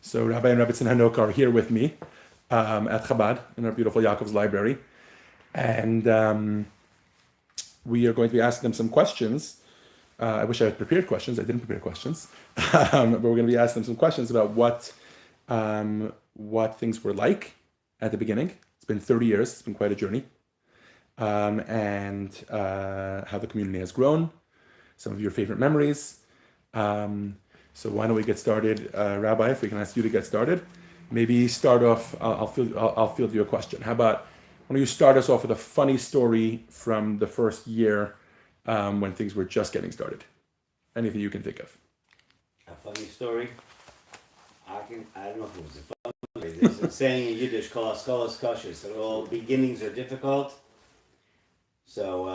So Rabbi and Rabbi Hanoka are here with me at Chabad in our beautiful Yaakov's library. And we are going to be asking them some questions. I wish I had prepared questions. I didn't prepare questions. But we're going to be asking them some questions about what things were like at the beginning. It's been 30 years. It's been quite a journey. And how the community has grown. Some of your favorite memories. So why don't we get started, Rabbi? If we can ask you to get started, maybe start off. I'll field you a question. How about why don't you start us off with a funny story from the first year when things were just getting started? Anything you can think of. A funny story. I don't know if it was a funny story. There's a saying in Yiddish called "Skolas Kosher," that all beginnings are difficult. So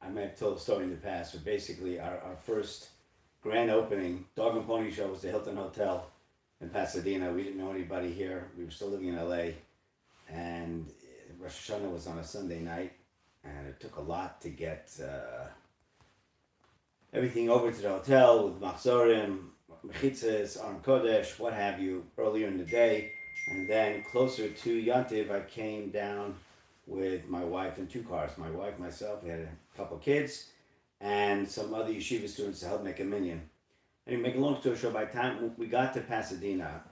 I might have told a story in the past, but basically our first grand opening, Dog and Pony Show, was the Hilton Hotel in Pasadena. We didn't know anybody here. We were still living in LA. And Rosh Hashanah was on a Sunday night. And it took a lot to get everything over to the hotel with Machzorim, Mechitzas, Aron Kodesh, what have you, earlier in the day. And then closer to Yantiv, I came down with my wife in two cars. My wife, myself, we had a couple kids, and some other yeshiva students to help make a minion. And make a long story short, by the time we got to Pasadena,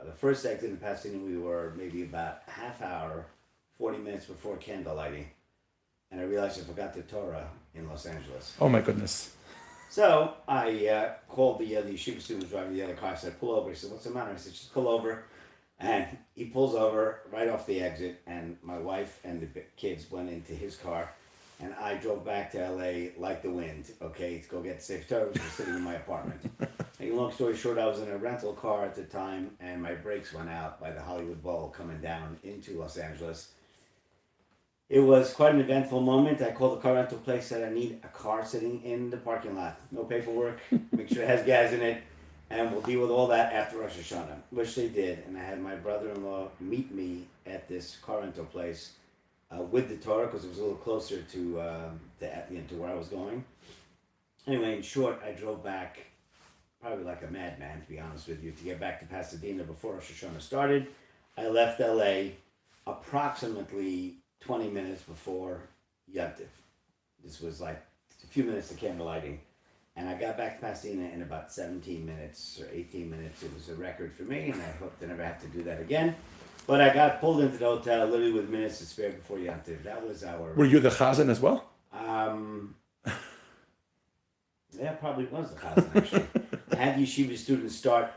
the first exit in Pasadena, we were maybe about half hour, 40 minutes before candle lighting. And I realized I forgot the Torah in Los Angeles. Oh my goodness. So I called the yeshiva student driving the other car. I said, pull over. He said, what's the matter? I said, just pull over. And he pulls over right off the exit, and my wife and the kids went into his car, and I drove back to LA like the wind, okay, to go get the Sefer Torah, which was sitting in my apartment. And long story short, I was in a rental car at the time, and my brakes went out by the Hollywood Bowl coming down into Los Angeles. It was quite an eventful moment. I called the car rental place, said I need a car sitting in the parking lot. No paperwork, make sure it has gas in it, and we'll deal with all that after Rosh Hashanah, which they did. And I had my brother-in-law meet me at this car rental place with the Torah, because it was a little closer to where I was going. Anyway, in short, I drove back probably like a madman, to be honest with you, to get back to Pasadena before Rosh Hashanah started. I left LA approximately 20 minutes before Yantiv. This was like a few minutes to candle lighting. And I got back to Pasadena in about 17 minutes or 18 minutes. It was a record for me, and I hope to never have to do that again. But I got pulled into the hotel literally with minutes to spare before Yantiv. That was our... Were you the chazan as well? Yeah, probably was the chazan, actually. I had yeshiva students start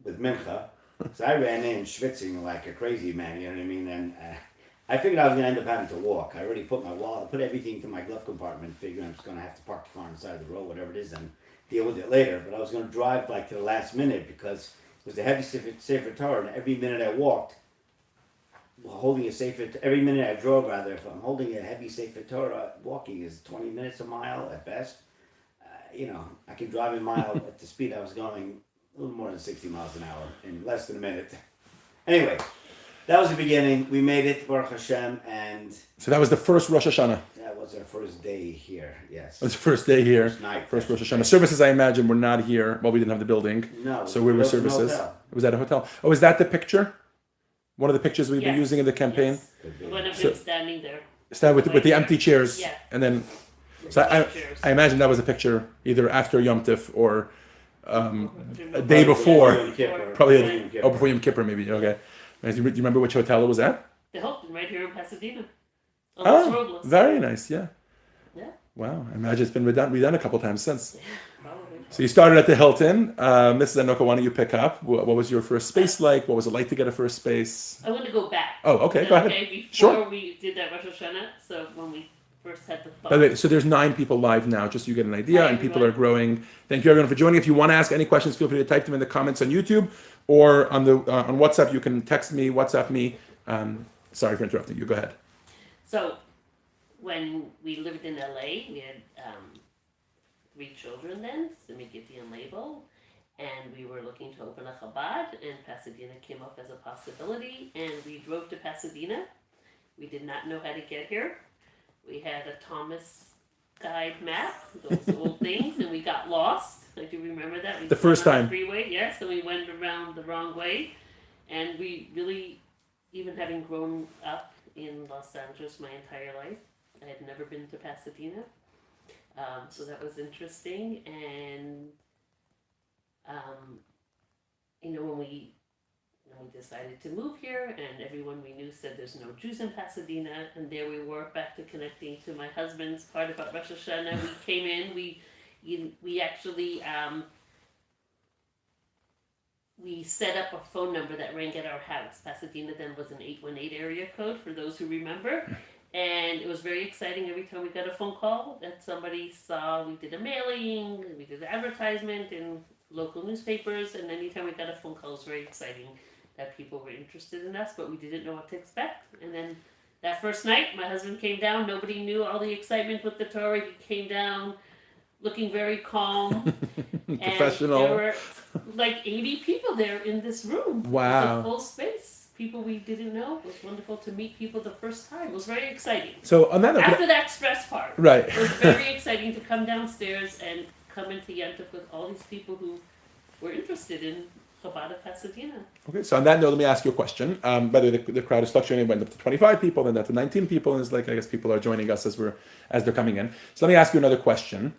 with mincha. So I ran in schwitzing like a crazy man, you know what I mean? And I figured I was going to end up having to walk. I already put my wallet, put everything to my glove compartment, figuring I'm just going to have to park the car on the side of the road, whatever it is, and deal with it later. But I was going to drive like to the last minute because it was a heavy Sefer Torah, and every minute I walked, holding a Sefer, every minute I drove rather, if I'm holding a heavy Sefer Torah, walking is 20 minutes a mile at best. I can drive a mile at the speed I was going, a little more than 60 miles an hour in less than a minute. Anyway. That was the beginning. We made it, Baruch Hashem, and... So that was the first Rosh Hashanah? That was our first day here, yes. It was the first day here. First night. First Rosh Hashanah. Services, I imagine, were not here. Well, we didn't have the building. No. So we were services. It was at a hotel. Oh, is that the picture? One of the pictures we've been using in the campaign? Yes. One of them standing there. Stand with the empty chairs. Yeah. And then... So I imagine that was a picture either after Yom Tif or a day before. Probably before Yom Kippur, maybe. Okay. Do you remember which hotel it was at? The Hilton, right here in Pasadena. Roadless. Very nice, yeah. Yeah. Wow, I imagine it's been redone a couple times since. Yeah, probably. So you started at the Hilton. Mrs. Hanoka, why don't you pick up? What was your first space like? What was it like to get a first space? I want to go back. Oh, okay, go ahead. Before we did that Rosh Hashanah, so when we first had the thought. By the way, so there's 9 people live now, just so you get an idea, and people are growing. Thank you everyone for joining. If you want to ask any questions, feel free to type them in the comments on YouTube. Or on WhatsApp, you can text me, WhatsApp me. Sorry for interrupting you. Go ahead. So, when we lived in LA, we had 3 children then, Simikiti and Label, and we were looking to open a Chabad, and Pasadena came up as a possibility, and we drove to Pasadena. We did not know how to get here. We had a Thomas guide map, those old things, and we got lost. I do remember that. We The first went on time. the freeway, yes, and we went around the wrong way. And we really, even having grown up in Los Angeles my entire life, I had never been to Pasadena. So that was interesting. And, when we decided to move here, and everyone we knew said there's no Jews in Pasadena, and there we were back to connecting to my husband's part about Rosh Hashanah. We came in, we actually we set up a phone number that rang at our house. Pasadena then was an 818 area code for those who remember. And it was very exciting every time we got a phone call that somebody saw. We did a mailing, we did an advertisement in local newspapers, and anytime we got a phone call, it was very exciting that people were interested in us, but we didn't know what to expect. And then that first night, my husband came down. Nobody knew all the excitement with the Torah. He came down looking very calm. Professional. And there were like 80 people there in this room. Wow. It was a full space. People we didn't know. It was wonderful to meet people the first time. It was very exciting. So on that note, After that stress part, right. it was very exciting to come downstairs and come into Yontif with all these people who were interested in Chabad of Pasadena. Okay, so on that note, let me ask you a question. By the way, the crowd is fluctuating. It went up to 25 people, then down to 19 people, and it's like, I guess people are joining us as they're coming in. So let me ask you another question.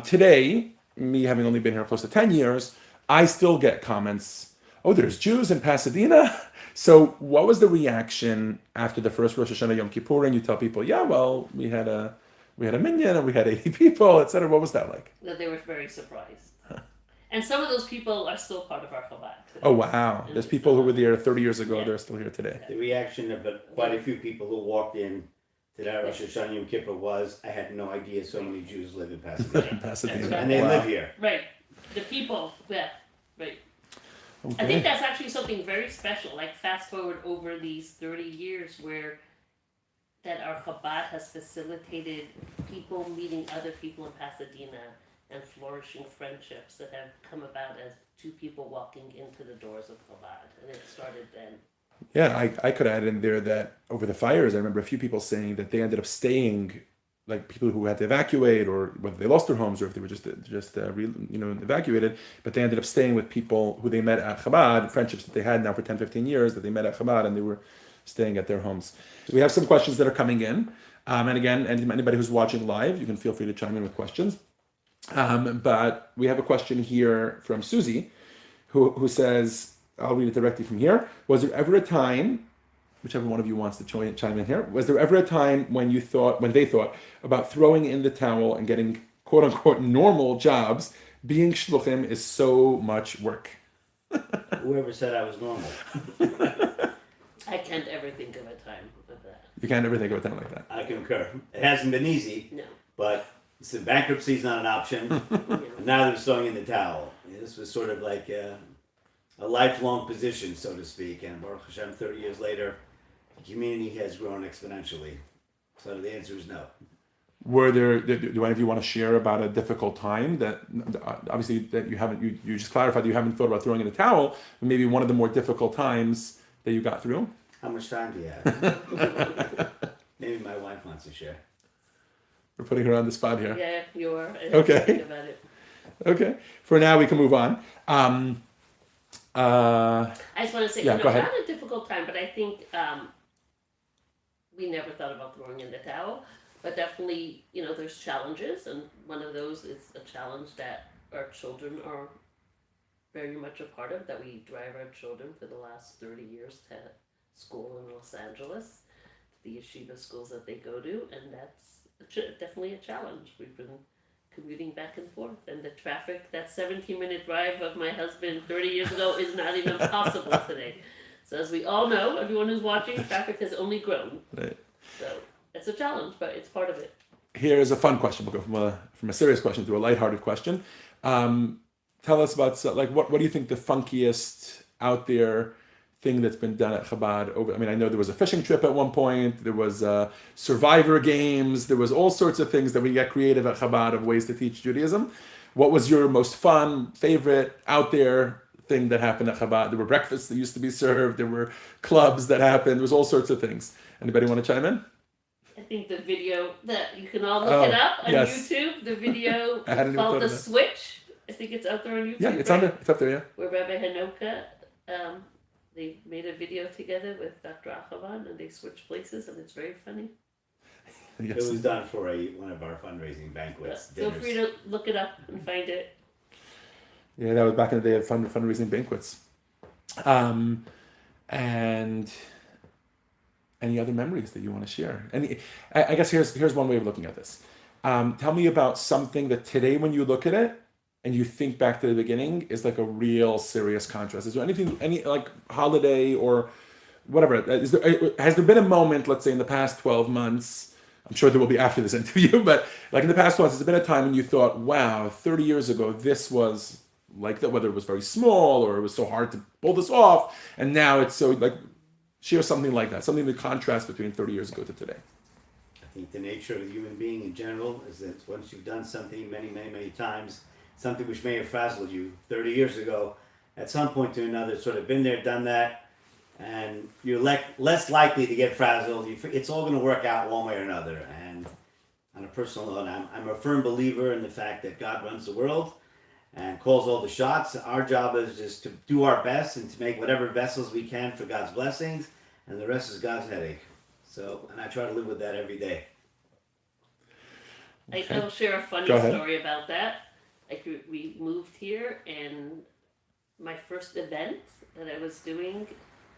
Today, me having only been here close to 10 years, I still get comments, oh, there's Jews in Pasadena? So what was the reaction after the first Rosh Hashanah Yom Kippur, and you tell people, yeah, well, we had a minion, and we had 80 people, etc. What was that like? That they were very surprised. And some of those people are still part of our Chabad today. Oh, wow. There's people who were there 30 years ago, Yeah. they're still here today. The reaction of quite a few people who walked in to that Rosh Hashanah Yom Kippur was, I had no idea so many Jews live in Pasadena. Pasadena. And they Wow. live here. Right. The people, yeah, right. Okay. I think that's actually something very special. Like fast forward over these 30 years where that our Chabad has facilitated people meeting other people in Pasadena and flourishing friendships that have come about as two people walking into the doors of Chabad. And it started then. Yeah, I could add in there that over the fires, I remember a few people saying that they ended up staying, like people who had to evacuate, or whether they lost their homes or if they were just evacuated, but they ended up staying with people who they met at Chabad, friendships that they had now for 10, 15 years that they met at Chabad, and they were staying at their homes. So we have some questions that are coming in. And again, anybody who's watching live, you can feel free to chime in with questions. But we have a question here from Susie, who says, I'll read it directly from here. Was there ever a time, whichever one of you wants to chime in here, was there ever a time when they thought about throwing in the towel and getting quote unquote normal jobs? Being shluchim is so much work. Whoever said I was normal. I can't ever think of a time of that. You can't ever think of a time like that. I concur. It hasn't been easy, No. but bankruptcy is not an option. And now they're throwing in the towel. This was sort of like a lifelong position, so to speak. And Baruch Hashem, 30 years later, the community has grown exponentially. So the answer is no. Do any of you want to share about a difficult time that obviously that you just clarified that you haven't thought about throwing in the towel, but maybe one of the more difficult times that you got through? How much time do you have? Maybe my wife wants to share. We're putting her on the spot here. Yeah, you are. I Okay. Think about it. Okay. For now, we can move on. I just want to say, Yeah, go ahead. not a difficult time, but I think we never thought about throwing in the towel. But definitely, there's challenges, and one of those is a challenge that our children are very much a part of, that we drive our children for the last 30 years to school in Los Angeles, the yeshiva schools that they go to, and that's definitely a challenge. We've been commuting back and forth, and the traffic, that 17-minute drive of my husband 30 years ago is not even possible today. So as we all know, everyone who's watching, traffic has only grown. Right. So it's a challenge, but it's part of it. Here's a fun question. We'll go from a serious question to a lighthearted question. Tell us about what do you think the funkiest out there thing that's been done at Chabad I know there was a fishing trip at one point, there was survivor games, there was all sorts of things that we get creative at Chabad of ways to teach Judaism. What was your most fun, favorite, out there thing that happened at Chabad? There were breakfasts that used to be served, there were clubs that happened, there was all sorts of things. Anybody want to chime in? I think the video that you can all look it up on yes. YouTube. The video I hadn't even called thought The of that. Switch. I think it's out there on YouTube. Yeah, it's right? on there. It's up there, yeah. Where Rabbi Hanoka, they made a video together with Dr. Achavan, and they switched places, and it's very funny. Yes. It was done for one of our fundraising banquets. Feel free to look it up and find it. Yeah, that was back in the day of fundraising banquets. And any other memories that you want to share? I guess here's one way of looking at this. Tell me about something that today, when you look at it and you think back to the beginning, is like a real serious contrast. Is there any like holiday or whatever? Has there been a moment, let's say in the past 12 months? I'm sure there will be after this interview, but like in the past 12 months, has there been a time when you thought, wow, 30 years ago, this was like that, whether it was very small or it was so hard to pull this off, and now it's so like, share something like that, something the contrast between 30 years ago to today. I think the nature of the human being in general is that once you've done something many, many, many times, something which may have frazzled you 30 years ago, at some point to another, it's sort of been there, done that, and you're less likely to get frazzled. It's all going to work out one way or another. And on a personal note, I'm a firm believer in the fact that God runs the world and calls all the shots. Our job is just to do our best and to make whatever vessels we can for God's blessings, and the rest is God's headache. So, and I try to live with that every day. Okay. I'll share a funny story about that. Like we moved here, and my first event that I was doing,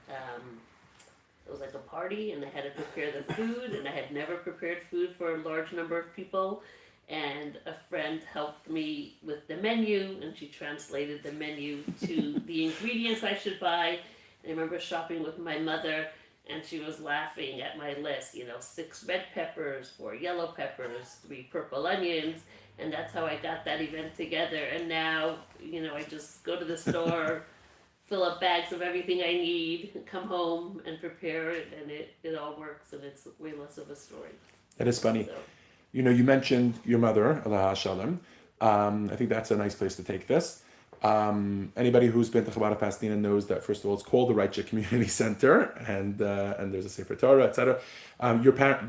it was like a party, and I had to prepare the food, and I had never prepared food for a large number of people. And a friend helped me with the menu, and she translated the menu to the ingredients I should buy. And I remember shopping with my mother, and she was laughing at my list, 6 red peppers, 4 yellow peppers, 3 purple onions, and that's how I got that event together. And now, I just go to the store, fill up bags of everything I need, come home and prepare it, and it all works, and it's way less of a story. That is funny. So. You mentioned your mother, Allah Shalom. I think that's a nice place to take this. Anybody who's been to Chabad of Pasadena knows that, first of all, it's called the Righteous Community Center, and there's a Sefer Torah, etc.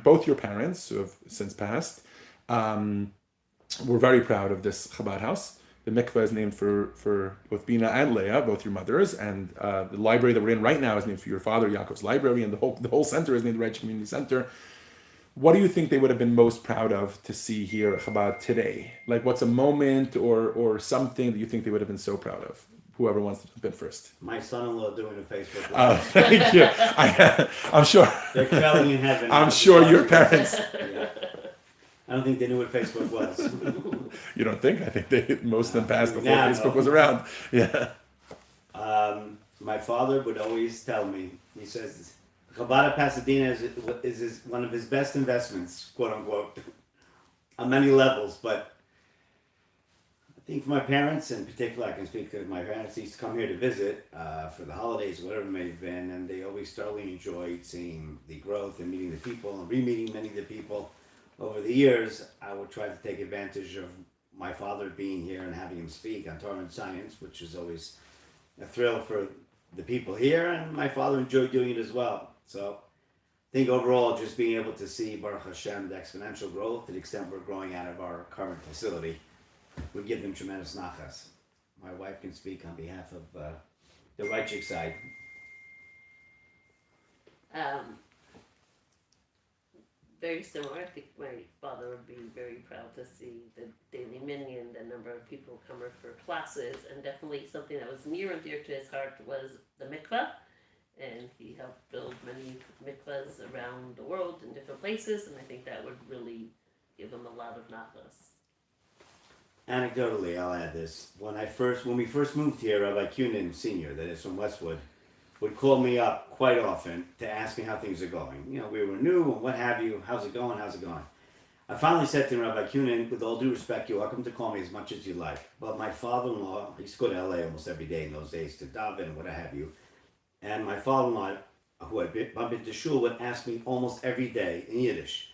Both your parents, who have since passed, were very proud of this Chabad house. The mikveh is named for both Bina and Leah, both your mothers, and the library that we're in right now is named for your father, Yaakov's library, and the whole center is named the Righteous Community Center. What do you think they would have been most proud of to see here at Chabad today? Like, what's a moment or something that you think they would have been so proud of? Whoever wants to jump in first. My son-in-law doing a Facebook Oh, Live. thank you. I'm sure. They're quelling in heaven. I'm sure your parents. Yeah. I don't think they knew what Facebook was. You don't think? I think most of them passed before Now, Facebook no. was around. Yeah. My father would always tell me, he says, Chabad of Pasadena is one of his best investments, quote unquote, on many levels. But I think for my parents in particular, I can speak because my parents used to come here to visit for the holidays, whatever it may have been, and they always thoroughly enjoyed seeing the growth and meeting the people and re-meeting many of the people. Over the years, I would try to take advantage of my father being here and having him speak on Torah and science, which is always a thrill for the people here, and my father enjoyed doing it as well. So I think overall, just being able to see, Baruch Hashem, the exponential growth to the extent we're growing out of our current facility would give them tremendous nachas. My wife can speak on behalf of the righteous side. Very similar. I think my father would be very proud to see the daily minion, the number of people coming for classes, and definitely something that was near and dear to his heart was the mikveh. And he helped build many mikvahs around the world in different places, and I think that would really give him a lot of nachas. Anecdotally, I'll add this. When we first moved here, Rabbi Kunin Sr., that is from Westwood, would call me up quite often to ask me how things are going. We were new and what have you. How's it going? I finally said to Rabbi Kunin, with all due respect, you're welcome to call me as much as you like. But my father-in-law, he used to go to LA almost every day in those days to daven and what have you. And my father-in-law, who I'd bump into shul, would ask me almost every day in Yiddish,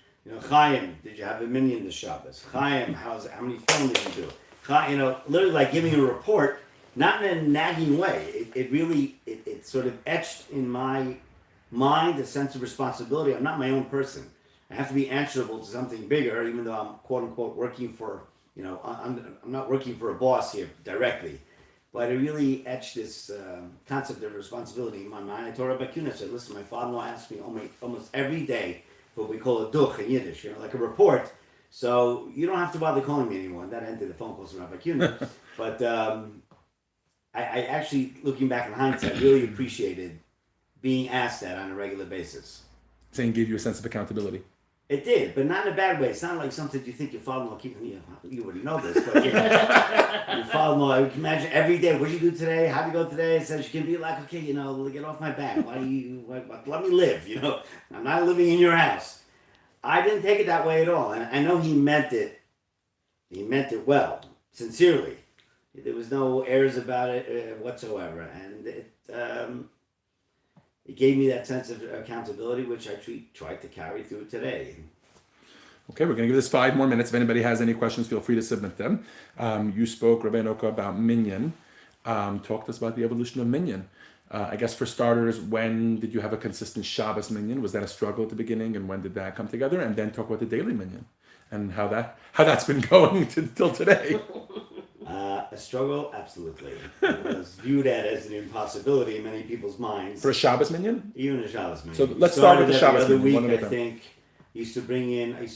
Chaim, did you have a minion this Shabbos? Chaim, how many film did you do? Chaim, literally like giving a report, not in a nagging way. It really sort of etched in my mind a sense of responsibility. I'm not my own person. I have to be answerable to something bigger, even though I'm quote unquote working for, I'm not working for a boss here directly. But I really etched this concept of responsibility in my mind. I told Rabbi Kuna, I said, listen, my father-in-law asks me almost every day what we call a duch in Yiddish, like a report. So you don't have to bother calling me anymore. And that ended the phone calls from Rabbi Kuna. But I actually, looking back in hindsight, really appreciated being asked that on a regular basis. Saying gave you a sense of accountability. It did, but not in a bad way. It's not like something you think your father-in-law keep. You already know this, but your father-in-law. I can imagine every day. What did you do today? How did you go today? It says you can be like, okay, get off my back. Why do you? Let me live. I'm not living in your house. I didn't take it that way at all, and I know he meant it. He meant it well, sincerely. There was no airs about it whatsoever, and it gave me that sense of accountability, which I tried to carry through today. Okay, we're going to give this 5 more minutes. If anybody has any questions, feel free to submit them. You spoke, Rabbi Hanoka, about minion. Talk to us about the evolution of minion. I guess for starters, when did you have a consistent Shabbos minion? Was that a struggle at the beginning, and when did that come together? And then talk about the daily minion and how that's been going till today. A struggle, absolutely. It was viewed as an impossibility in many people's minds. For a Shabbos minion? Even a Shabbos minion. So let's start with the Shabbos minion. minion. The other week, I think, I used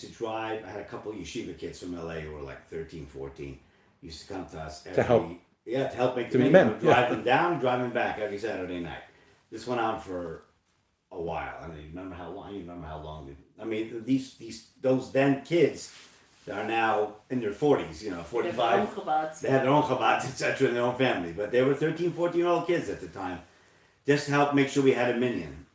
to drive. I had a couple of yeshiva kids from LA who were like 13, 14. Used to come to us to help. Yeah, to help make the minion. Drive them down, drive them back every Saturday night. This went on for a while. I don't remember how long. I mean, those then kids are now in their 40s, 45. They had their own Chabads, etc., in their own family. But they were 13, 14-year-old kids at the time. Just to help make sure we had a minion.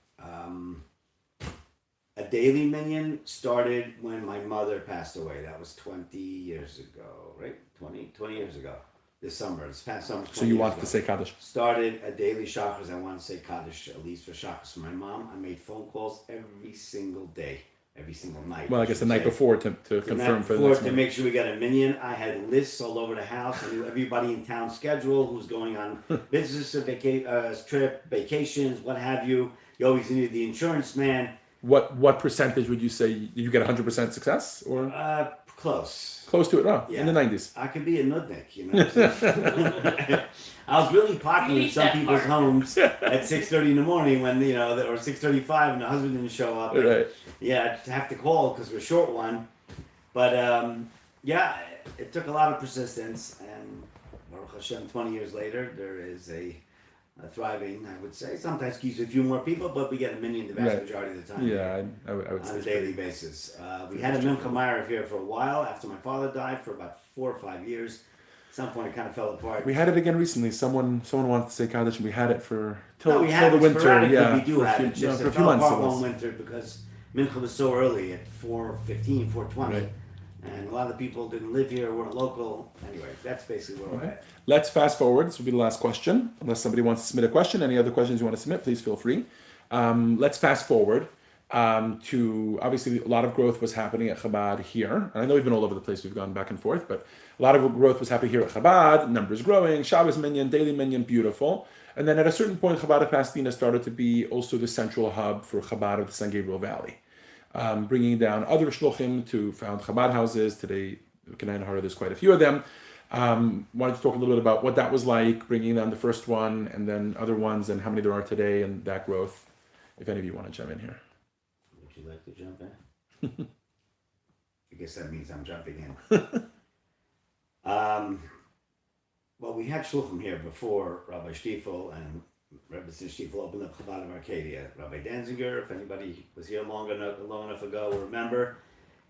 A daily minion started when my mother passed away. That was 20 years ago, right? 20 years ago. This past summer. So you wanted to say Kaddish? Started a daily Shachris. I want to say Kaddish, at least for Shachris for my mom. I made phone calls every single day. Every single night. Well, I guess the night before to confirm for the next to make sure we got a minion. I had lists all over the house. I knew everybody in town's schedule, who's going on business, trip, vacations, what have you. You always needed the insurance man. What percentage would you say? Did you get 100% success? Or Close. Close to it, in the 90s. I could be a nudnik, I was really popular in some people's homes at 6:30 in the morning when, or 6:35 and the husband didn't show up. Right. Yeah, I'd have to call because we're short one. But, it took a lot of persistence. And Baruch Hashem, 20 years later, there is a thriving, I would say. Sometimes keeps a few more people, but we get a minion the vast majority of the time. Yeah, I would say on a daily basis. We had a Mincha Meirav here for a while after my father died for about 4 or 5 years. At some point, it kind of fell apart. We had it again recently. Someone wanted to say Kaddish, and we had it till we had the winter. Yeah, we do have it. Just for a few fell months. apart one winter because Mincha was so early at 4:15, 4:20. Right. And a lot of the people didn't live here, weren't local. Anyway, that's basically where we're at. Let's fast forward. This will be the last question. Unless somebody wants to submit a question. Any other questions you want to submit, please feel free. Let's fast forward to, obviously, a lot of growth was happening at Chabad here. And I know we've been all over the place. We've gone back and forth. But a lot of growth was happening here at Chabad. Numbers growing. Shabbos minion, daily minion, beautiful. And then at a certain point, Chabad of Pasadena started to be also the central hub for Chabad of the San Gabriel Valley. Bringing down other shluchim to found Chabad houses. Today, in there's quite a few of them. Wanted to talk a little bit about what that was like, bringing down the first one and then other ones and how many there are today and that growth. If any of you want to jump in here. Would you like to jump in? I guess that means I'm jumping in. Well, we had shluchim here before Rabbi Stiefel and Rabbi Stiefel opened up Chabad of Arcadia. Rabbi Danziger, if anybody was here long enough ago, will remember.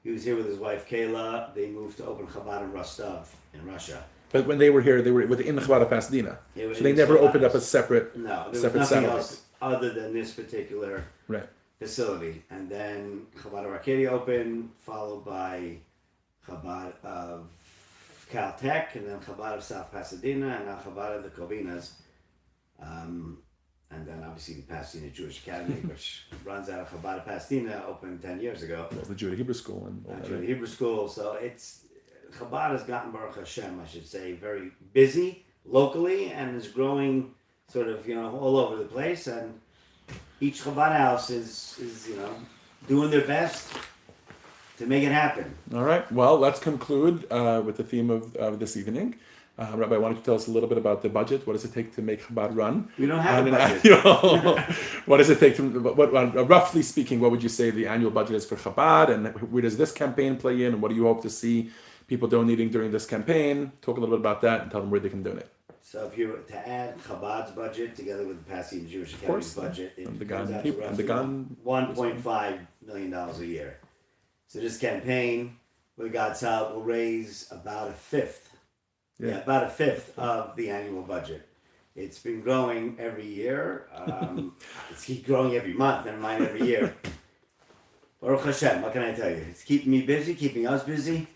He was here with his wife Kayla. They moved to open Chabad in Rostov in Russia. But when they were here, they were within the Chabad of Pasadena. So they never opened up a separate. No, there was nothing else other than this particular facility. And then Chabad of Arcadia opened, followed by Chabad of Caltech, and then Chabad of South Pasadena, and now Chabad of the Covinas. And then obviously the Pasadena Jewish Academy, which runs out of Chabad of Pasadena, opened 10 years ago. Well, the Judah Hebrew School and all that. Judah Hebrew School. So Chabad has gotten, Baruch Hashem, I should say, very busy locally and is growing sort of, all over the place. And each Chabad house is doing their best to make it happen. All right. Well, let's conclude with the theme of this evening. Rabbi, why don't you tell us a little bit about the budget? What does it take to make Chabad run? We don't have on a an budget. annual? What does it take to? Roughly speaking, what would you say the annual budget is for Chabad, and where does this campaign play in? And what do you hope to see people donating during this campaign? Talk a little bit about that and tell them where they can donate. So if you were to add Chabad's budget together with the Pasadena Jewish course, Academy's budget, it and the comes gun out keep- to and the roughly gun- $1.5 million a year. So this campaign, with God's help, will raise about a fifth. Yeah. About a fifth of the annual budget. It's been growing every year. It's keep growing every month, never mind every year. Baruch Hashem, what can I tell you? It's keeping me busy, keeping us busy,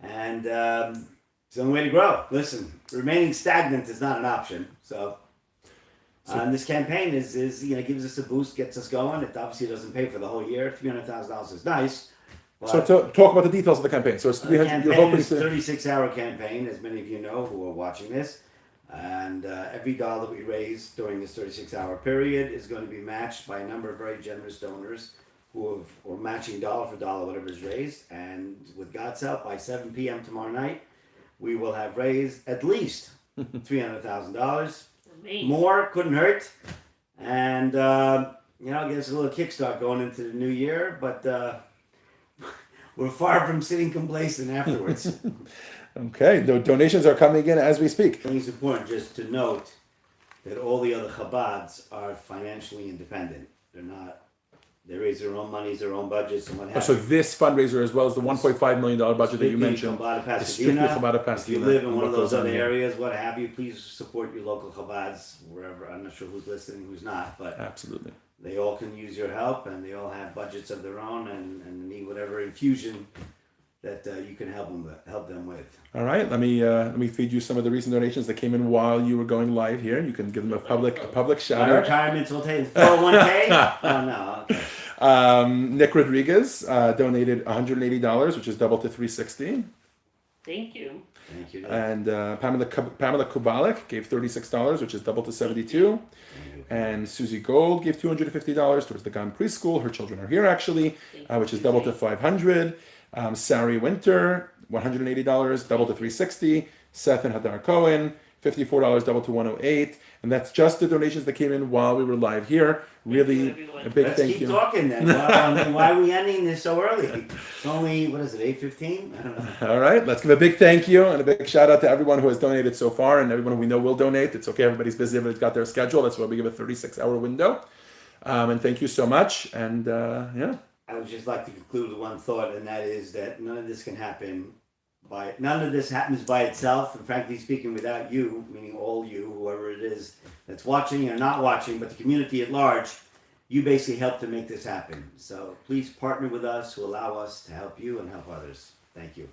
and it's the only way to grow. Listen, remaining stagnant is not an option. So this campaign is gives us a boost, gets us going. It obviously doesn't pay for the whole year. $300,000 is nice. So talk about the details of the campaign. So it's The 300. You're campaign hoping is a to. 36-hour campaign, as many of you know who are watching this. And every dollar we raise during this 36-hour period is going to be matched by a number of very generous donors who are matching dollar for dollar whatever is raised. And with God's help, by 7 p.m. tomorrow night, we will have raised at least $300,000. Amazing. More couldn't hurt. And, get us a little kickstart going into the new year. But we're far from sitting complacent afterwards. Okay, the donations are coming in as we speak. I think it's important just to note that all the other Chabads are financially independent. They're not. They raise their own monies, their own budgets, and what have So you. this fundraiser, as well as the $1.5 million budget that you Strictly mentioned, Chabad of is strictly Pasadena. Chabad of If Pasadena. you live in and one of what those goes on other here. areas, what have you, please support your local Chabads wherever. I'm not sure who's listening, who's not, but Absolutely. they all can use your help, and they all have budgets of their own, and need whatever infusion that you can help them with. All right, let me feed you some of the recent donations that came in while you were going live here. You can give them a public shout My out. retirements will take 401k. Oh no. Okay. Nick Rodriguez donated $180, which is double to $360, Thank you. Thank you. and Pamela Kubalik gave $36, which is double to $72. And Susie Gold gave $250 towards the Gun Preschool. Her children are here actually, which is double to $500. Sari Winter, $180, double to $360. Seth and Hadar Cohen, $54, double to $108. And that's just the donations that came in while we were live here. Really, everyone. a big Let's thank keep you. talking then. Why are we ending this so early? It's only, 8:15? I don't know. All right, let's give a big thank you and a big shout out to everyone who has donated so far and everyone who we know will donate. It's okay, everybody's busy, everybody's got their schedule. That's why we give a 36-hour window. And thank you so much. And yeah. I would just like to conclude with one thought, and that is that none of this happens by itself, and frankly speaking, without you, meaning all you, whoever it is that's watching or not watching, but the community at large, you basically help to make this happen. So please partner with us to allow us to help you and help others. Thank you.